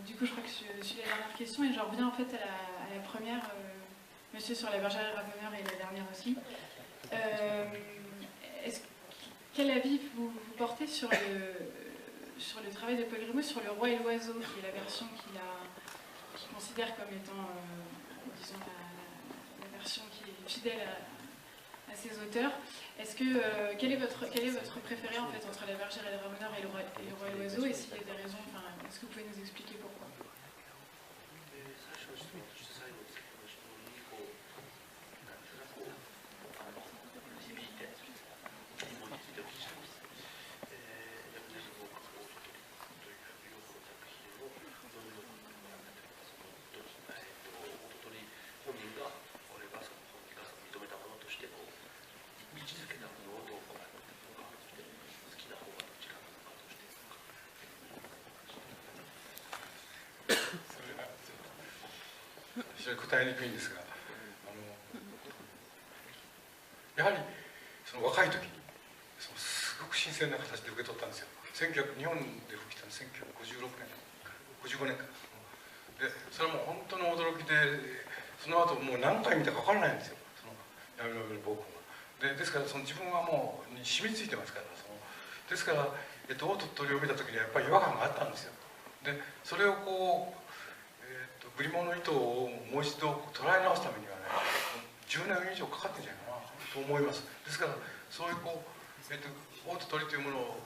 Du coup, je crois que je suis la dernière question et je reviens en fait à la première, Monsieur sur la bergère Raveneur et la dernière aussi. Quel avis vous portez sur le travail de Paul Grimaud sur Le Roi et l'Oiseau, qui est la version qu'il considère comme étant, disons, la version qui est fidèle à ses auteurs. Quel est votre préféré en fait entre la bergère et le ramoneur et le roi et l'oiseau, et s'il y a des raisons, est-ce que vous pouvez nous expliquer pourquoi?非常に答えにくいんですが、やはりその若い時にすごく新鮮な形で受け取ったんですよ。日本で吹きたの1956年55年かで、それはもう本当の驚きで、その後もう何回見たか分からないんですよ、その闇の上の暴君は。ですからその自分はもうに染みついてますから、ですから、大鳥を見た時にはやっぱり違和感があったんですよ。でそれをこうグリモの糸をもう一度捉え直すためにはね、10年以上かかってんじゃないかなと思います。ですからそういう大鳥というものを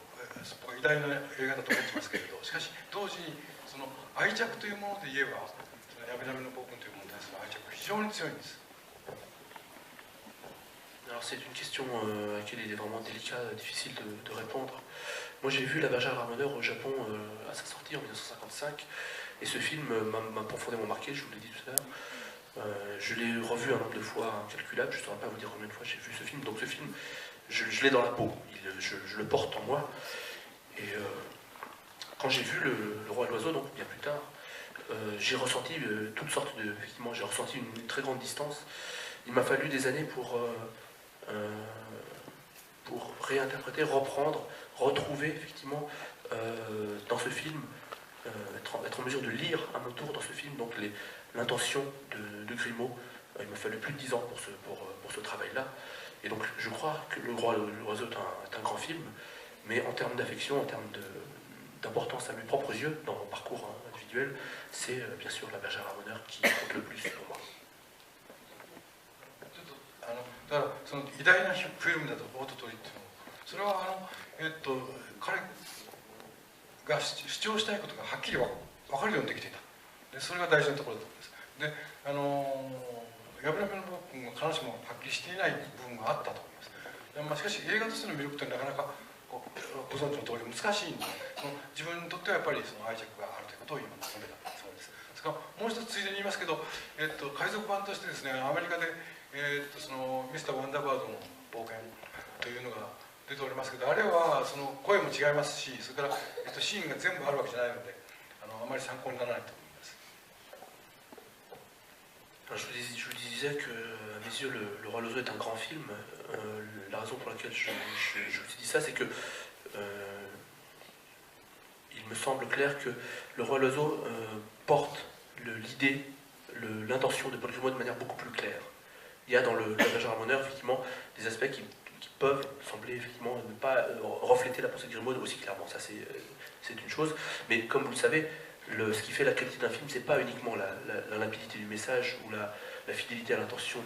偉大な映画だと思ってますけれど、しかし同時にその愛着というもので言えば、ヤベナベの暴君というものに対する愛着が非常に強いんです。Alors c'est une question à laquelle il est vraiment délicat, difficile de répondre. Moi j'ai vu La bergère Ramoneur au Japon à sa sortie en 1955, et ce film m'a profondément marqué, je vous l'ai dit tout à l'heure. Je l'ai revu un nombre de fois incalculable, je ne saurais pas vous dire combien de fois j'ai vu ce film. Donc ce film, je l'ai dans la peau, je le porte en moi. Et quand j'ai vu le Roi et l'Oiseau, donc bien plus tard, j'ai ressenti toutes sortes de... Effectivement, j'ai ressenti une très grande distance. Il m'a fallu des années pour réinterpréter, reprendre, retrouver effectivement dans ce film, être en mesure de lire à mon tour dans ce film donc l'intention de Grimaud. Il m'a fallu plus de 10 ans pour ce travail-là. Et donc je crois que Le Roi et l'Oiseau est un grand film, mais en termes d'affection, en termes d'importance à mes propres yeux, dans mon parcours individuel, c'est bien sûr La bergère Ramoneur qui compte le plus pour moi. だからその偉大なフィルムだと大鳥っていうの、それは彼が主張したいことがはっきり分かるようにできていた。でそれが大事なところだと思います。でヤブラベの暴君が必ずしもはっきりしていない部分があったと思います。しかし映画としての魅力ってなかなかご存知の通り難しいんで、自分にとってはやっぱりその愛着があるということを今述べたそうです。それからもう一つついでに言いますけど、海賊版としてですね、アメリカでそのミスター・ワンダーバードの冒険というのが出ておりますけど、あれはその声も違いますし、それから、シーンが全部あるわけじゃないので、あまり参考にならないと思います。Je vous disais que, à mes yeux, Le Roi et l'Oiseau est un grand film. La raison pour laquelle je vous dis ça, c'est que il me semble clair que Le Roi et l'Oiseau porte l'idée, l'intention de Paul Grimaud de manière beaucoup plus claire. Il y a dans La bergère Ramoneur effectivement des aspects qui peuvent sembler effectivement ne pas refléter la pensée de Grimaud aussi clairement. Ça c'est une chose, mais comme vous le savez, ce qui fait la qualité d'un film, c'est pas uniquement la limpidité du message ou la fidélité à l'intention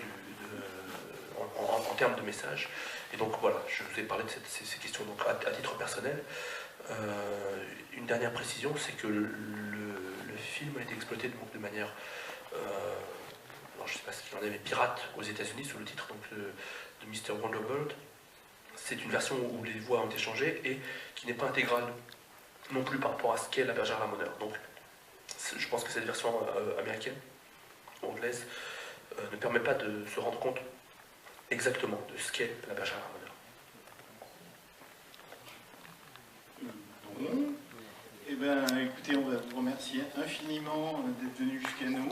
en termes de message. Et donc voilà, je vous ai parlé de ces questions donc, à titre personnel. Une dernière précision, c'est que le film a été exploité de manière, alors je ne sais pas ce qu'il en est, mais pirate aux États-Unis sous le titre donc, de Mr. Wonderworld. C'est une version où les voix ont été changées et qui n'est pas intégrale non plus par rapport à ce qu'est La bergère Ramoneur. Donc je pense que cette version américaine, anglaise, ne permet pas de se rendre compte exactement de ce qu'est La bergère Ramoneur. Bon, eh bien écoutez, on va vous remercier infiniment d'être venu jusqu'à nous.